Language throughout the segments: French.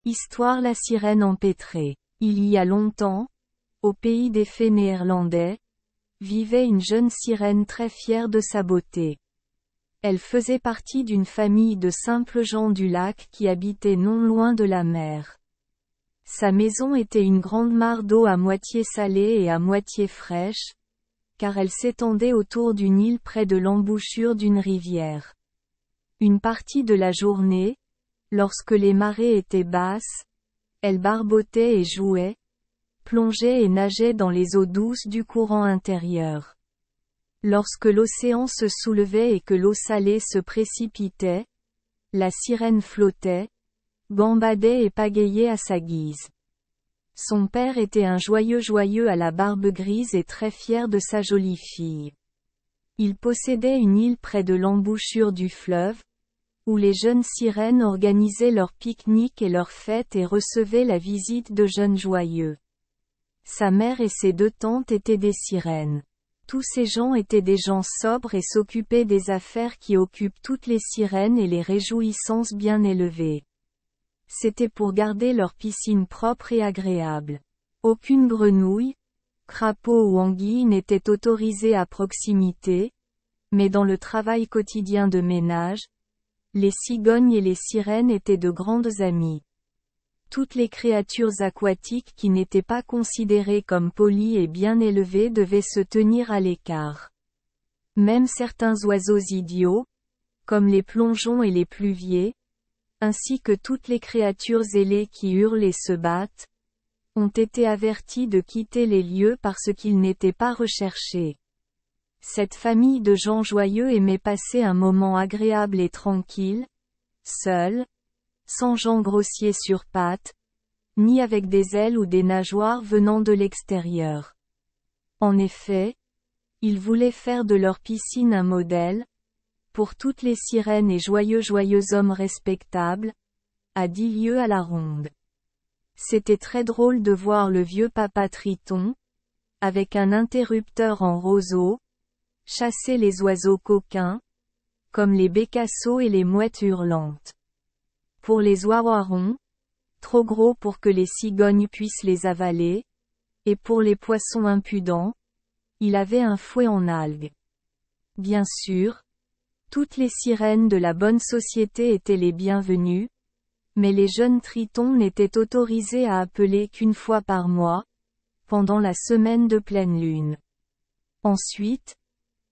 Histoire La sirène empêtrée. Il y a longtemps, au pays des fées néerlandais, vivait une jeune sirène très fière de sa beauté. Elle faisait partie d'une famille de simples gens du lac qui habitaient non loin de la mer. Sa maison était une grande mare d'eau à moitié salée et à moitié fraîche, car elle s'étendait autour d'une île près de l'embouchure d'une rivière. Une partie de la journée, lorsque les marées étaient basses, elle barbotait et jouait, plongeait et nageait dans les eaux douces du courant intérieur. Lorsque l'océan se soulevait et que l'eau salée se précipitait, la sirène flottait, gambadait et pagayait à sa guise. Son père était un joyeux à la barbe grise et très fier de sa jolie fille. Il possédait une île près de l'embouchure du fleuve, où les jeunes sirènes organisaient leurs pique-niques et leurs fêtes et recevaient la visite de jeunes joyeux. Sa mère et ses deux tantes étaient des sirènes. Tous ces gens étaient des gens sobres et s'occupaient des affaires qui occupent toutes les sirènes et les réjouissances bien élevées. C'était pour garder leur piscine propre et agréable. Aucune grenouille, crapaud ou anguille n'était autorisée à proximité, mais dans le travail quotidien de ménage, les cigognes et les sirènes étaient de grandes amies. Toutes les créatures aquatiques qui n'étaient pas considérées comme polies et bien élevées devaient se tenir à l'écart. Même certains oiseaux idiots, comme les plongeons et les pluviers, ainsi que toutes les créatures ailées qui hurlent et se battent, ont été avertis de quitter les lieux parce qu'ils n'étaient pas recherchés. Cette famille de gens joyeux aimait passer un moment agréable et tranquille, seul, sans gens grossiers sur pattes, ni avec des ailes ou des nageoires venant de l'extérieur. En effet, ils voulaient faire de leur piscine un modèle, pour toutes les sirènes et joyeux hommes respectables, à 10 lieues à la ronde. C'était très drôle de voir le vieux papa Triton, avec un interrupteur en roseau, chasser les oiseaux coquins, comme les bécassos et les mouettes hurlantes. Pour les ouaouarons, trop gros pour que les cigognes puissent les avaler, et pour les poissons impudents, il avait un fouet en algues. Bien sûr, toutes les sirènes de la bonne société étaient les bienvenues, mais les jeunes tritons n'étaient autorisés à appeler qu'une fois par mois, pendant la semaine de pleine lune. Ensuite,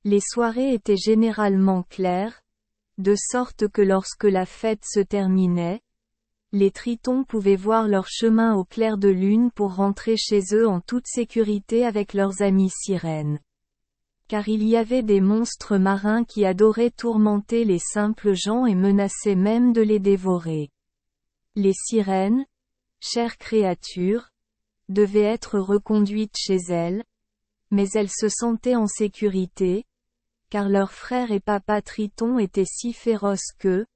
les soirées étaient généralement claires, de sorte que lorsque la fête se terminait, les tritons pouvaient voir leur chemin au clair de lune pour rentrer chez eux en toute sécurité avec leurs amis sirènes. Car il y avait des monstres marins qui adoraient tourmenter les simples gens et menaçaient même de les dévorer. Les sirènes, chères créatures, devaient être reconduites chez elles, mais elles se sentaient en sécurité, car leurs frères et papa Triton étaient si féroces que,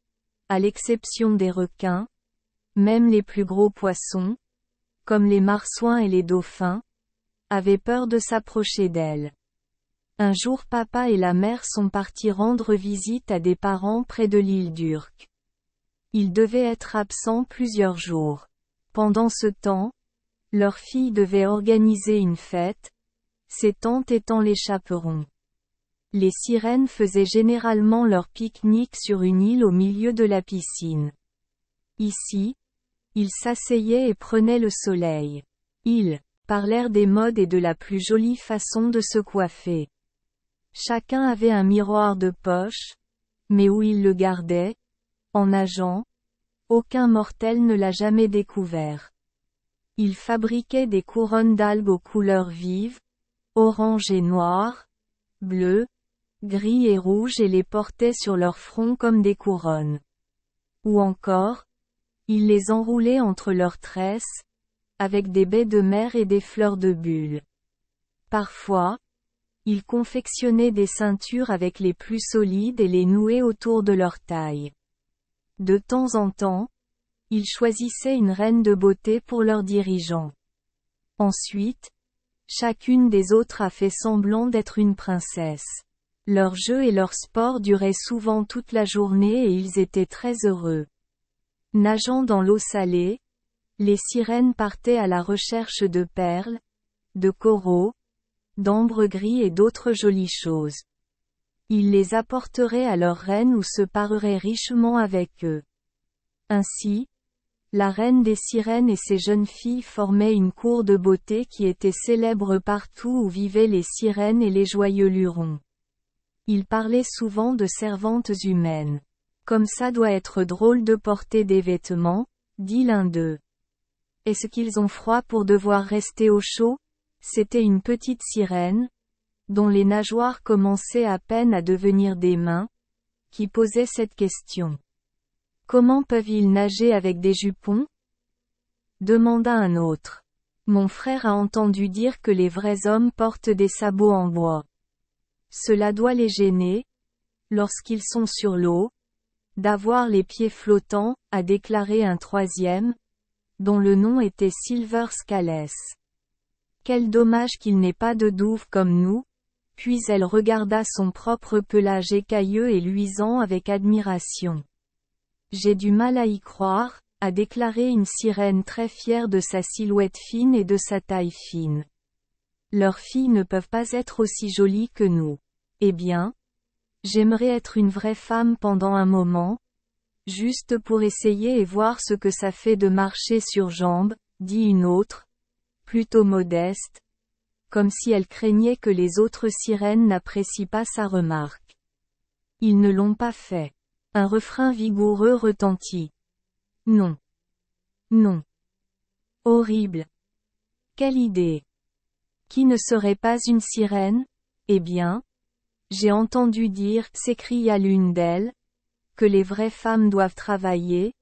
à l'exception des requins, même les plus gros poissons, comme les marsouins et les dauphins, avaient peur de s'approcher d'elles. Un jour papa et la mère sont partis rendre visite à des parents près de l'île d'Urk. Ils devaient être absents plusieurs jours. Pendant ce temps, leur fille devait organiser une fête, ses tantes étant les chaperons. Les sirènes faisaient généralement leur pique-nique sur une île au milieu de la piscine. Ici, ils s'asseyaient et prenaient le soleil. Ils parlèrent des modes et de la plus jolie façon de se coiffer. Chacun avait un miroir de poche, mais où il le gardait, en nageant, aucun mortel ne l'a jamais découvert. Ils fabriquaient des couronnes d'algues aux couleurs vives, orange et noir, bleu, gris et rouge et les portaient sur leur front comme des couronnes. Ou encore, ils les enroulaient entre leurs tresses, avec des baies de mer et des fleurs de bulles. Parfois, ils confectionnaient des ceintures avec les plus solides et les nouaient autour de leur taille. De temps en temps, ils choisissaient une reine de beauté pour leur dirigeant. Ensuite, chacune des autres a fait semblant d'être une princesse. Leurs jeux et leurs sports duraient souvent toute la journée et ils étaient très heureux. Nageant dans l'eau salée, Les sirènes partaient à la recherche de perles, de coraux, d'ambre gris et d'autres jolies choses. Ils les apporteraient à leur reine ou se pareraient richement avec eux. Ainsi, la reine des sirènes et ses jeunes filles formaient une cour de beauté qui était célèbre partout où vivaient les sirènes et les joyeux lurons. Ils parlaient souvent de servantes humaines. Comme ça doit être drôle de porter des vêtements, dit l'un d'eux. Est-ce qu'ils ont froid pour devoir rester au chaud? C'était une petite sirène, dont les nageoires commençaient à peine à devenir des mains, qui posait cette question. Comment peuvent-ils nager avec des jupons? Demanda un autre. Mon frère a entendu dire que les vrais hommes portent des sabots en bois. Cela doit les gêner, lorsqu'ils sont sur l'eau, d'avoir les pieds flottants, a déclaré un troisième, dont le nom était Silver Scales. Quel dommage qu'il n'ait pas de douve comme nous, puis elle regarda son propre pelage écailleux et luisant avec admiration. J'ai du mal à y croire, a déclaré une sirène très fière de sa silhouette fine et de sa taille fine. Leurs filles ne peuvent pas être aussi jolies que nous. Eh bien, j'aimerais être une vraie femme pendant un moment, juste pour essayer et voir ce que ça fait de marcher sur jambes, dit une autre, plutôt modeste, comme si elle craignait que les autres sirènes n'apprécient pas sa remarque. Ils ne l'ont pas fait. Un refrain vigoureux retentit. Non. Non. Horrible. Quelle idée. Qui ne serait pas une sirène? Eh bien, j'ai entendu dire, s'écria l'une d'elles, que les vraies femmes doivent travailler,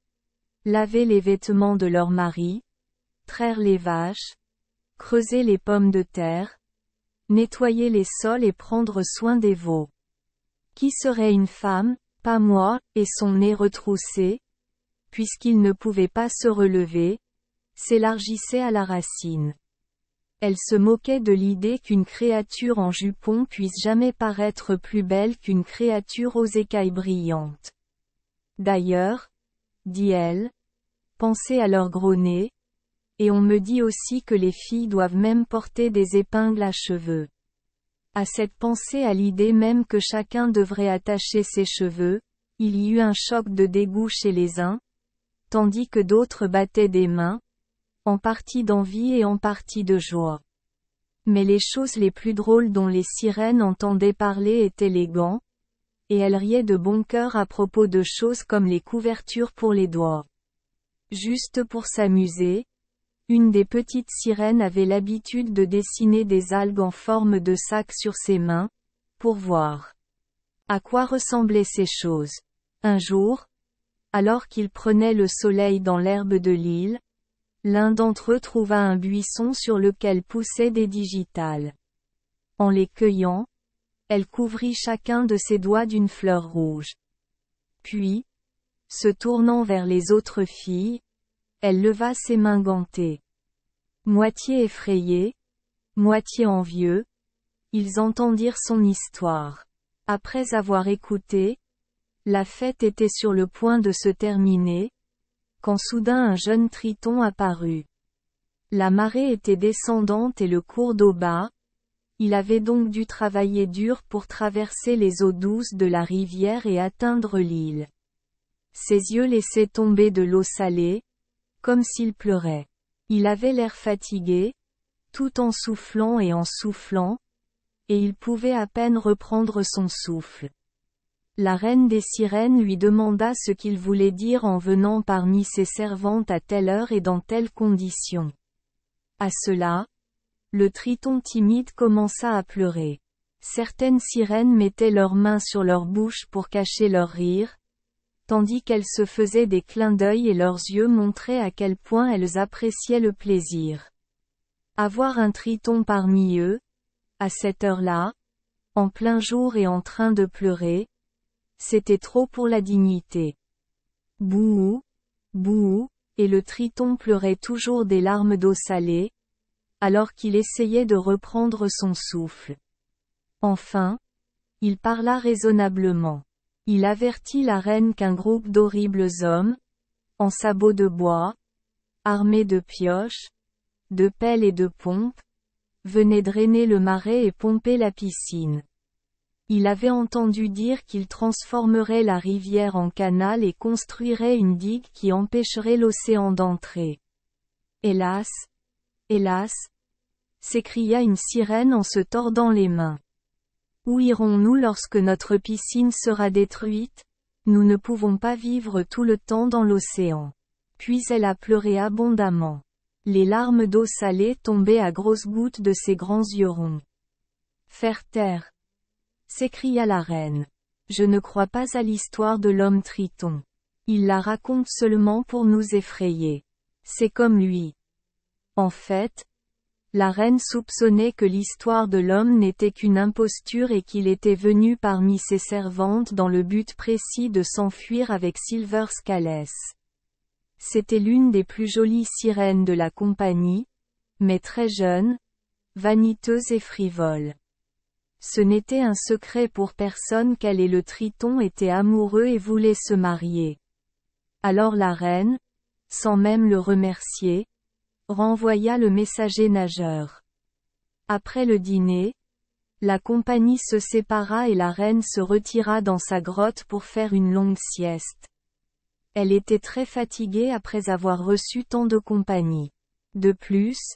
laver les vêtements de leur mari, traire les vaches, creuser les pommes de terre, nettoyer les sols et prendre soin des veaux. Qui serait une femme? Pas moi, et son nez retroussé, puisqu'il ne pouvait pas se relever, s'élargissait à la racine. Elle se moquait de l'idée qu'une créature en jupon puisse jamais paraître plus belle qu'une créature aux écailles brillantes. D'ailleurs, dit-elle, pensez à leur gros nez, et on me dit aussi que les filles doivent même porter des épingles à cheveux. À cette pensée à l'idée même que chacun devrait attacher ses cheveux, il y eut un choc de dégoût chez les uns, tandis que d'autres battaient des mains, en partie d'envie et en partie de joie. Mais les choses les plus drôles dont les sirènes entendaient parler étaient les gants, et elles riaient de bon cœur à propos de choses comme les couvertures pour les doigts. Juste pour s'amuser, une des petites sirènes avait l'habitude de dessiner des algues en forme de sac sur ses mains, pour voir à quoi ressemblaient ces choses. Un jour, alors qu'ils prenaient le soleil dans l'herbe de l'île, l'un d'entre eux trouva un buisson sur lequel poussaient des digitales. En les cueillant, elle couvrit chacun de ses doigts d'une fleur rouge. Puis, se tournant vers les autres filles, elle leva ses mains gantées. Moitié effrayés, moitié envieux, ils entendirent son histoire. Après avoir écouté, la fête était sur le point de se terminer, quand soudain un jeune triton apparut. La marée était descendante et le cours d'eau bas, il avait donc dû travailler dur pour traverser les eaux douces de la rivière et atteindre l'île. Ses yeux laissaient tomber de l'eau salée, comme s'il pleurait. Il avait l'air fatigué, tout en soufflant, et il pouvait à peine reprendre son souffle. La reine des sirènes lui demanda ce qu'il voulait dire en venant parmi ses servantes à telle heure et dans telles conditions. À cela, le triton timide commença à pleurer. Certaines sirènes mettaient leurs mains sur leur bouche pour cacher leur rire, tandis qu'elles se faisaient des clins d'œil et leurs yeux montraient à quel point elles appréciaient le plaisir. Avoir un triton parmi eux, à cette heure-là, en plein jour et en train de pleurer, c'était trop pour la dignité. Bouhou, bouhou, et le triton pleurait toujours des larmes d'eau salée, alors qu'il essayait de reprendre son souffle. Enfin, il parla raisonnablement. Il avertit la reine qu'un groupe d'horribles hommes, en sabots de bois, armés de pioches, de pelles et de pompes, venaient drainer le marais et pomper la piscine. Il avait entendu dire qu'il transformerait la rivière en canal et construirait une digue qui empêcherait l'océan d'entrer. Hélas! Hélas! S'écria une sirène en se tordant les mains. Où irons-nous lorsque notre piscine sera détruite? Nous ne pouvons pas vivre tout le temps dans l'océan. Puis elle a pleuré abondamment. Les larmes d'eau salée tombaient à grosses gouttes de ses grands yeux ronds. Faire taire! S'écria la reine. Je ne crois pas à l'histoire de l'homme Triton. Il la raconte seulement pour nous effrayer. C'est comme lui. En fait, la reine soupçonnait que l'histoire de l'homme n'était qu'une imposture et qu'il était venu parmi ses servantes dans le but précis de s'enfuir avec Silver Scales. C'était l'une des plus jolies sirènes de la compagnie, mais très jeune, vaniteuse et frivole. Ce n'était un secret pour personne qu'elle et le Triton étaient amoureux et voulaient se marier. Alors la reine, sans même le remercier, renvoya le messager nageur. Après le dîner, la compagnie se sépara et la reine se retira dans sa grotte pour faire une longue sieste. Elle était très fatiguée après avoir reçu tant de compagnie. De plus,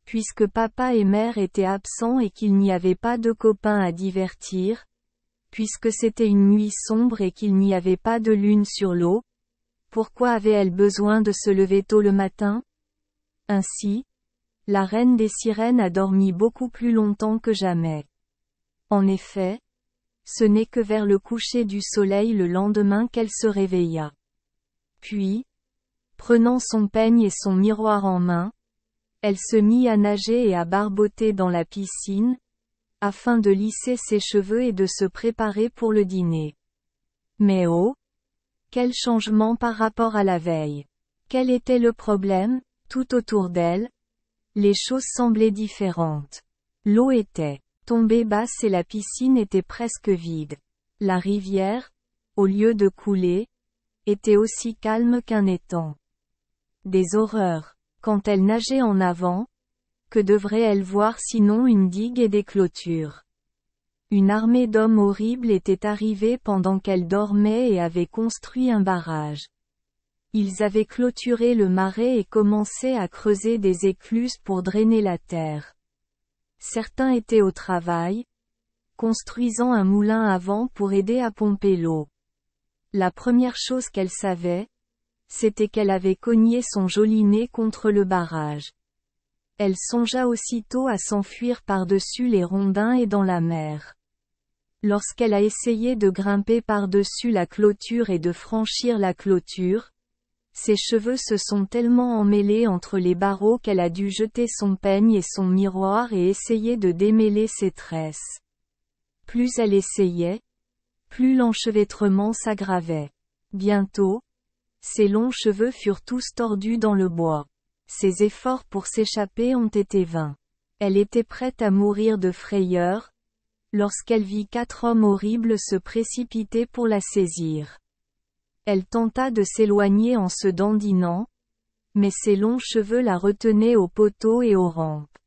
puisque papa et mère étaient absents et qu'il n'y avait pas de copains à divertir, puisque c'était une nuit sombre et qu'il n'y avait pas de lune sur l'eau, pourquoi avait-elle besoin de se lever tôt le matin? Ainsi, la reine des sirènes a dormi beaucoup plus longtemps que jamais. En effet, ce n'est que vers le coucher du soleil le lendemain qu'elle se réveilla. Puis, prenant son peigne et son miroir en main, elle se mit à nager et à barboter dans la piscine, afin de lisser ses cheveux et de se préparer pour le dîner. Mais oh! Quel changement par rapport à la veille! Quel était le problème? Tout autour d'elle, les choses semblaient différentes. L'eau était tombée basse et la piscine était presque vide. La rivière, au lieu de couler, était aussi calme qu'un étang. Des horreurs! Quand elle nageait en avant, que devrait-elle voir sinon une digue et des clôtures? Une armée d'hommes horribles était arrivée pendant qu'elle dormait et avait construit un barrage. Ils avaient clôturé le marais et commencé à creuser des écluses pour drainer la terre. Certains étaient au travail, construisant un moulin à vent pour aider à pomper l'eau. La première chose qu'elle savait, c'était qu'elle avait cogné son joli nez contre le barrage. Elle songea aussitôt à s'enfuir par-dessus les rondins et dans la mer. Lorsqu'elle a essayé de grimper par-dessus la clôture et de franchir la clôture, ses cheveux se sont tellement emmêlés entre les barreaux qu'elle a dû jeter son peigne et son miroir et essayer de démêler ses tresses. Plus elle essayait, plus l'enchevêtrement s'aggravait. Bientôt, ses longs cheveux furent tous tordus dans le bois. Ses efforts pour s'échapper ont été vains. Elle était prête à mourir de frayeur, lorsqu'elle vit 4 hommes horribles se précipiter pour la saisir. Elle tenta de s'éloigner en se dandinant, mais ses longs cheveux la retenaient aux poteaux et aux rampes.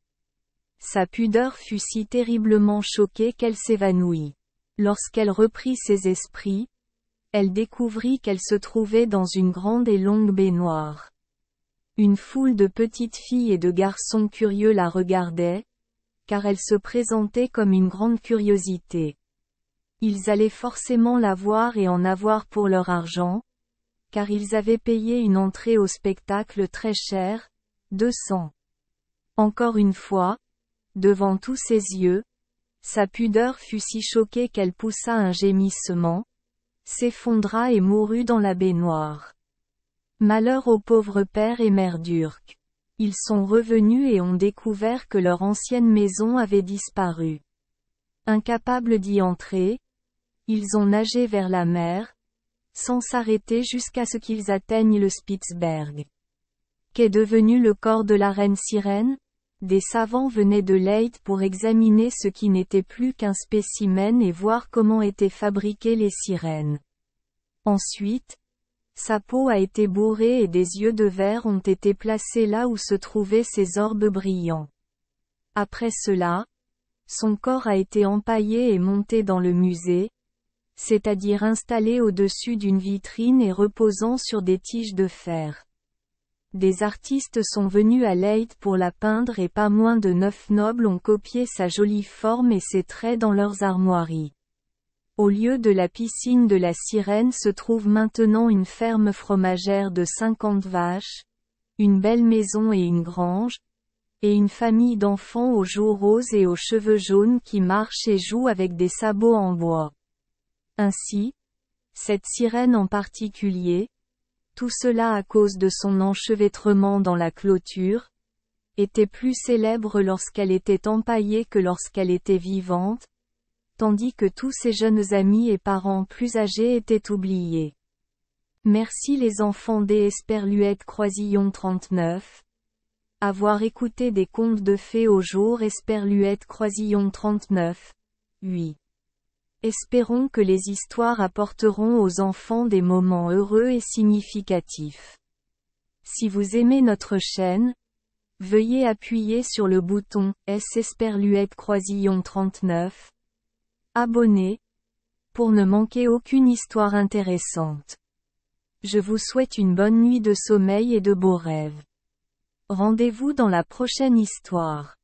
Sa pudeur fut si terriblement choquée qu'elle s'évanouit. Lorsqu'elle reprit ses esprits, elle découvrit qu'elle se trouvait dans une grande et longue baignoire. Une foule de petites filles et de garçons curieux la regardaient, car elle se présentait comme une grande curiosité. Ils allaient forcément la voir et en avoir pour leur argent, car ils avaient payé une entrée au spectacle très chère, 200. Encore une fois, devant tous ses yeux, sa pudeur fut si choquée qu'elle poussa un gémissement, s'effondra et mourut dans la baignoire. Malheur aux pauvres père et mère d'Urk. Ils sont revenus et ont découvert que leur ancienne maison avait disparu. Incapables d'y entrer, ils ont nagé vers la mer, sans s'arrêter jusqu'à ce qu'ils atteignent le Spitzberg. Qu'est devenu le corps de la reine sirène? Des savants venaient de Leyde pour examiner ce qui n'était plus qu'un spécimen et voir comment étaient fabriquées les sirènes. Ensuite, Sa peau a été bourrée et des yeux de verre ont été placés là où se trouvaient ses orbes brillants. Après cela, son corps a été empaillé et monté dans le musée, c'est-à-dire installé au-dessus d'une vitrine et reposant sur des tiges de fer. Des artistes sont venus à Leyde pour la peindre et pas moins de 9 nobles ont copié sa jolie forme et ses traits dans leurs armoiries. Au lieu de la piscine de la sirène se trouve maintenant une ferme fromagère de 50 vaches, une belle maison et une grange, et une famille d'enfants aux joues roses et aux cheveux jaunes qui marchent et jouent avec des sabots en bois. Ainsi, cette sirène en particulier, tout cela à cause de son enchevêtrement dans la clôture, était plus célèbre lorsqu'elle était empaillée que lorsqu'elle était vivante, tandis que tous ses jeunes amis et parents plus âgés étaient oubliés. Merci les enfants des Esperluette Croisillon 39. Avoir écouté des contes de fées au jour Esperluette Croisillon 39. 8. Espérons que les histoires apporteront aux enfants des moments heureux et significatifs. Si vous aimez notre chaîne, veuillez appuyer sur le bouton S Esperluette Croisillon 39. Abonnez, pour ne manquer aucune histoire intéressante. Je vous souhaite une bonne nuit de sommeil et de beaux rêves. Rendez-vous dans la prochaine histoire.